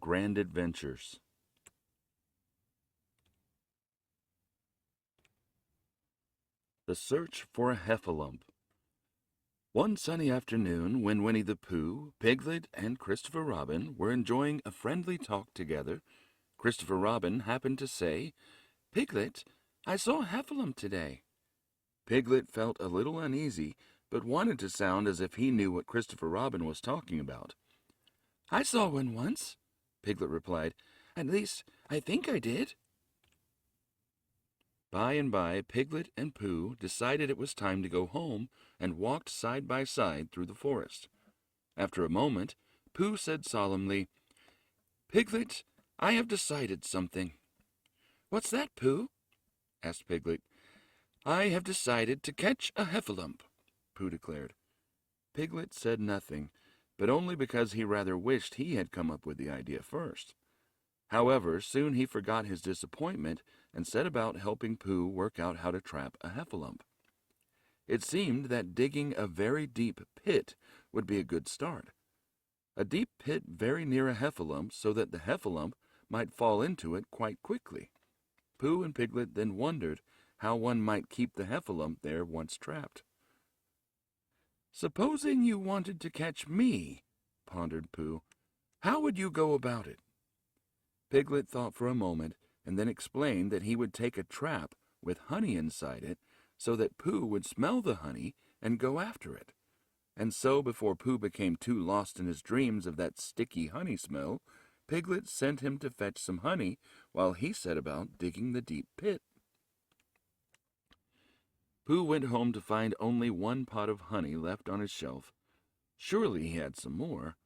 Grand Adventures. The Search for a Heffalump. One sunny afternoon, when Winnie-the-Pooh, Piglet, and Christopher Robin were enjoying a friendly talk together, Christopher Robin happened to say, "Piglet, I saw a Heffalump today." Piglet felt a little uneasy, but wanted to sound as if he knew what Christopher Robin was talking about. "I saw one once," Piglet replied. "At least, I think I did." By and by, Piglet and Pooh decided it was time to go home and walked side by side through the forest. After a moment, Pooh said solemnly, "Piglet, I have decided something." "What's that, Pooh?" asked Piglet. "I have decided to catch a Heffalump," Pooh declared. Piglet said nothing, but only because he rather wished he had come up with the idea first. However, soon he forgot his disappointment and set about helping Pooh work out how to trap a Heffalump. It seemed that digging a very deep pit would be a good start. A deep pit very near a Heffalump so that the Heffalump might fall into it quite quickly. Pooh and Piglet then wondered how one might keep the Heffalump there once trapped. "Supposing you wanted to catch me," pondered Pooh, "how would you go about it?" Piglet thought for a moment and then explained that he would take a trap with honey inside it so that Pooh would smell the honey and go after it. And so, before Pooh became too lost in his dreams of that sticky honey smell, Piglet sent him to fetch some honey while he set about digging the deep pit. Pooh went home to find only one pot of honey left on his shelf. Surely he had some more.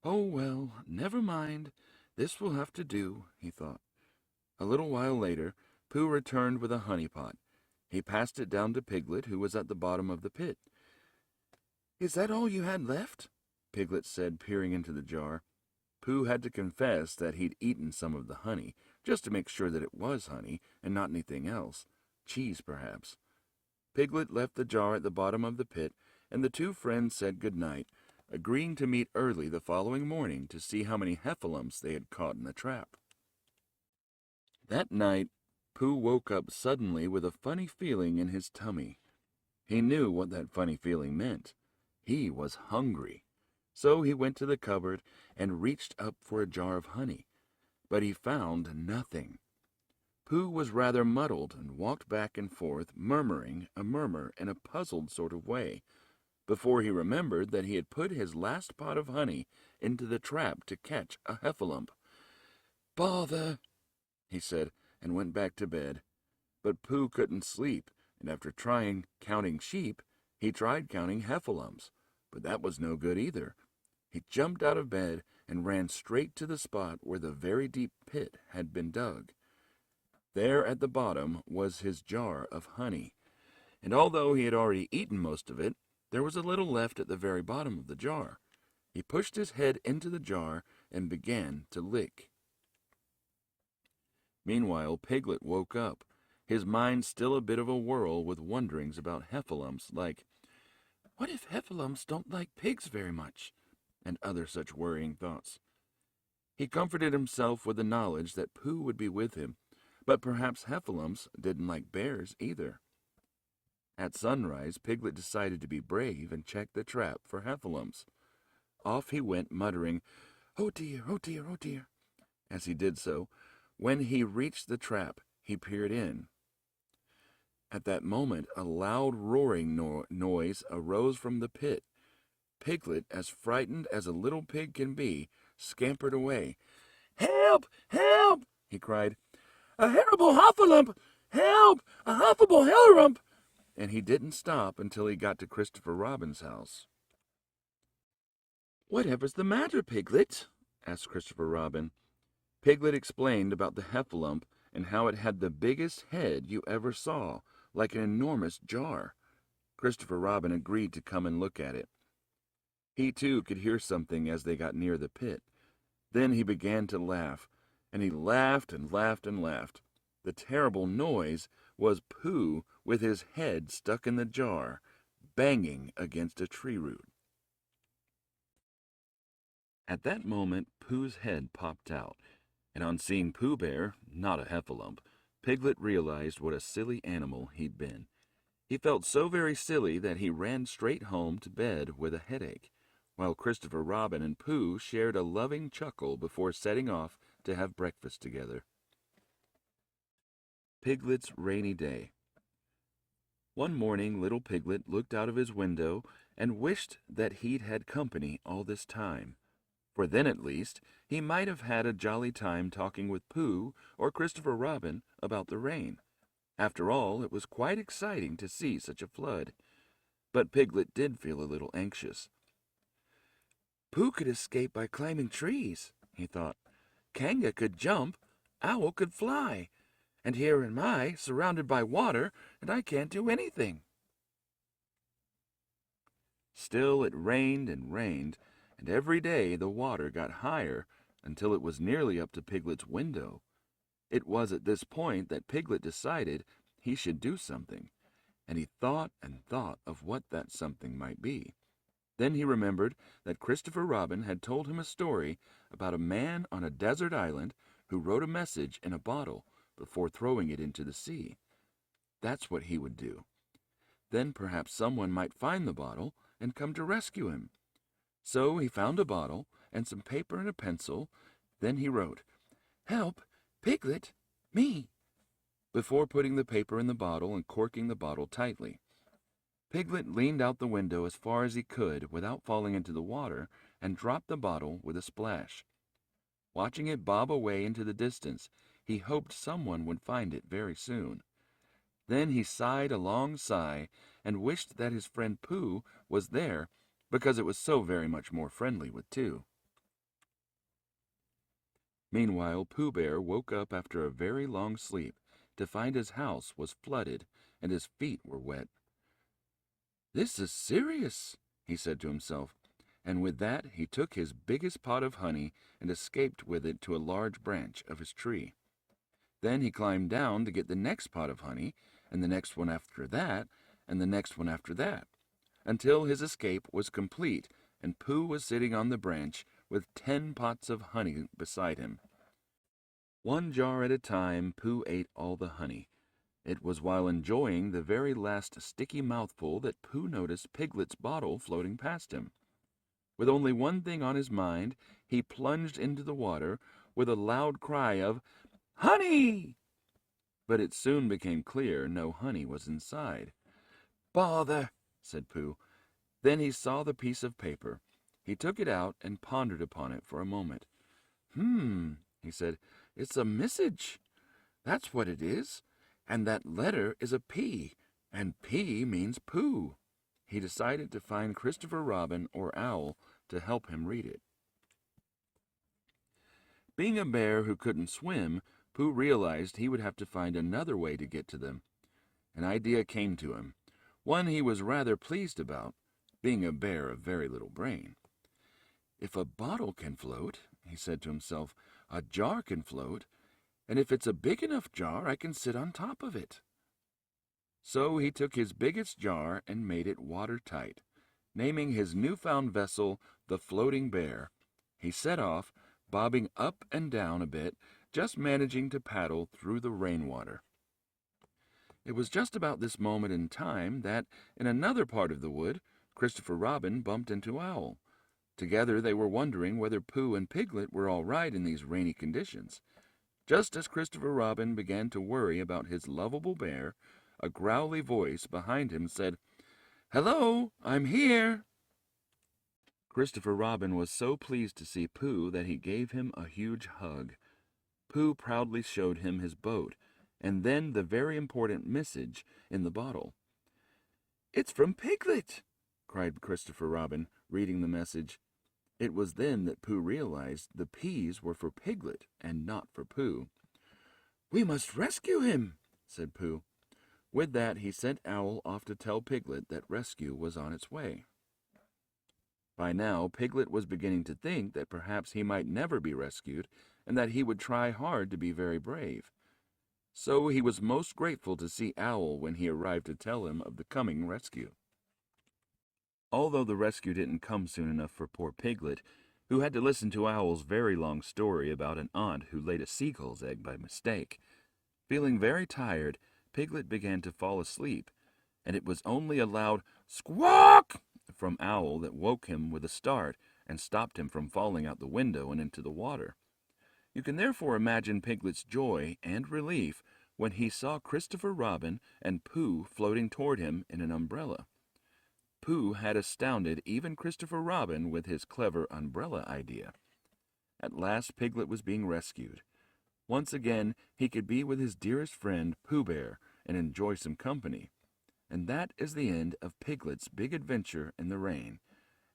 "Oh, well, never mind. This will have to do," he thought. A little while later, Pooh returned with a honey pot. He passed it down to Piglet, who was at the bottom of the pit. "Is that all you had left?" Piglet said, peering into the jar. Pooh had to confess that he'd eaten some of the honey, just to make sure that it was honey and not anything else. Cheese, perhaps. Piglet left the jar at the bottom of the pit, and the two friends said good night, agreeing to meet early the following morning to see how many Heffalumps they had caught in the trap. That night, Pooh woke up suddenly with a funny feeling in his tummy. He knew what that funny feeling meant. He was hungry. So he went to the cupboard and reached up for a jar of honey. But he found nothing. Pooh was rather muddled and walked back and forth, murmuring a murmur in a puzzled sort of way, before he remembered that he had put his last pot of honey into the trap to catch a Heffalump. "Bother!" he said, and went back to bed. But Pooh couldn't sleep, and after trying counting sheep, he tried counting Heffalumps, but that was no good either. He jumped out of bed and ran straight to the spot where the very deep pit had been dug. There at the bottom was his jar of honey, and although he had already eaten most of it, there was a little left at the very bottom of the jar. He pushed his head into the jar and began to lick. Meanwhile, Piglet woke up, his mind still a bit of a whirl with wonderings about Heffalumps, like, "What if Heffalumps don't like pigs very much?" and other such worrying thoughts. He comforted himself with the knowledge that Pooh would be with him, but perhaps Heffalumps didn't like bears either. At sunrise, Piglet decided to be brave and check the trap for Heffalumps. Off he went, muttering, "Oh dear, oh dear, oh dear." As he did so, when he reached the trap, he peered in. At that moment, a loud roaring noise arose from the pit. Piglet, as frightened as a little pig can be, scampered away. "Help! Help!" he cried. "A horrible Heffalump! Help! A horrible Heffalump!" And he didn't stop until he got to Christopher Robin's house. "Whatever's the matter, Piglet?" asked Christopher Robin. Piglet explained about the Heffalump and how it had the biggest head you ever saw, like an enormous jar. Christopher Robin agreed to come and look at it. He too could hear something as they got near the pit. Then he began to laugh, and he laughed and laughed and laughed. The terrible noise was Pooh with his head stuck in the jar, banging against a tree root. At that moment, Pooh's head popped out, and on seeing Pooh Bear, not a Heffalump, Piglet realized what a silly animal he'd been. He felt so very silly that he ran straight home to bed with a headache, while Christopher Robin and Pooh shared a loving chuckle before setting off to have breakfast together. Piglet's Rainy Day. One morning, little Piglet looked out of his window and wished that he'd had company all this time, for then at least he might have had a jolly time talking with Pooh or Christopher Robin about the rain. After all, it was quite exciting to see such a flood. But Piglet did feel a little anxious. Pooh could escape by climbing trees, he thought. Kanga could jump, Owl could fly, and here am I, surrounded by water, and I can't do anything. Still it rained, and every day the water got higher until it was nearly up to Piglet's window. It was at this point that Piglet decided he should do something, and he thought and thought of what that something might be. Then he remembered that Christopher Robin had told him a story about a man on a desert island who wrote a message in a bottle before throwing it into the sea. That's what he would do. Then perhaps someone might find the bottle and come to rescue him. So he found a bottle and some paper and a pencil. Then he wrote, "Help, Piglet, me," before putting the paper in the bottle and corking the bottle tightly. Piglet leaned out the window as far as he could without falling into the water and dropped the bottle with a splash. Watching it bob away into the distance, he hoped someone would find it very soon. Then he sighed a long sigh and wished that his friend Pooh was there because it was so very much more friendly with two. Meanwhile, Pooh Bear woke up after a very long sleep to find his house was flooded and his feet were wet. "This is serious," he said to himself, and with that he took his biggest pot of honey and escaped with it to a large branch of his tree. Then he climbed down to get the next pot of honey, and the next one after that, and the next one after that, until his escape was complete and Pooh was sitting on the branch with 10 pots of honey beside him. One jar at a time, Pooh ate all the honey. It was while enjoying the very last sticky mouthful that Pooh noticed Piglet's bottle floating past him. With only one thing on his mind, he plunged into the water with a loud cry of, "Honey!" But it soon became clear no honey was inside. "Bother!" said Pooh. Then he saw the piece of paper. He took it out and pondered upon it for a moment. He said, "It's a message. That's what it is. And that letter is a P, and P means Pooh." He decided to find Christopher Robin or Owl to help him read it. Being a bear who couldn't swim, Pooh realized he would have to find another way to get to them. An idea came to him, one he was rather pleased about, being a bear of very little brain. "If a bottle can float," he said to himself, "a jar can float, and if it's a big enough jar, I can sit on top of it." So he took his biggest jar and made it watertight, naming his newfound vessel the Floating Bear. He set off, bobbing up and down a bit, just managing to paddle through the rainwater. It was just about this moment in time that, in another part of the wood, Christopher Robin bumped into Owl. Together they were wondering whether Pooh and Piglet were all right in these rainy conditions. Just as Christopher Robin began to worry about his lovable bear, a growly voice behind him said, "Hello, I'm here." Christopher Robin was so pleased to see Pooh that he gave him a huge hug. Pooh proudly showed him his boat, and then the very important message in the bottle. "It's from Piglet!" cried Christopher Robin, reading the message. It was then that Pooh realized the P's were for Piglet and not for Pooh. "We must rescue him," said Pooh. With that, he sent Owl off to tell Piglet that rescue was on its way. By now, Piglet was beginning to think that perhaps he might never be rescued and that he would try hard to be very brave. So he was most grateful to see Owl when he arrived to tell him of the coming rescue. Although the rescue didn't come soon enough for poor Piglet, who had to listen to Owl's very long story about an aunt who laid a seagull's egg by mistake. Feeling very tired, Piglet began to fall asleep, and it was only a loud squawk from Owl that woke him with a start and stopped him from falling out the window and into the water. You can therefore imagine Piglet's joy and relief when he saw Christopher Robin and Pooh floating toward him in an umbrella. Pooh had astounded even Christopher Robin with his clever umbrella idea. At last Piglet was being rescued. Once again he could be with his dearest friend Pooh Bear and enjoy some company. And that is the end of Piglet's big adventure in the rain,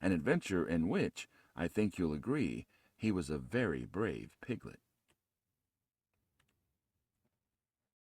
an adventure in which, I think you'll agree, he was a very brave piglet.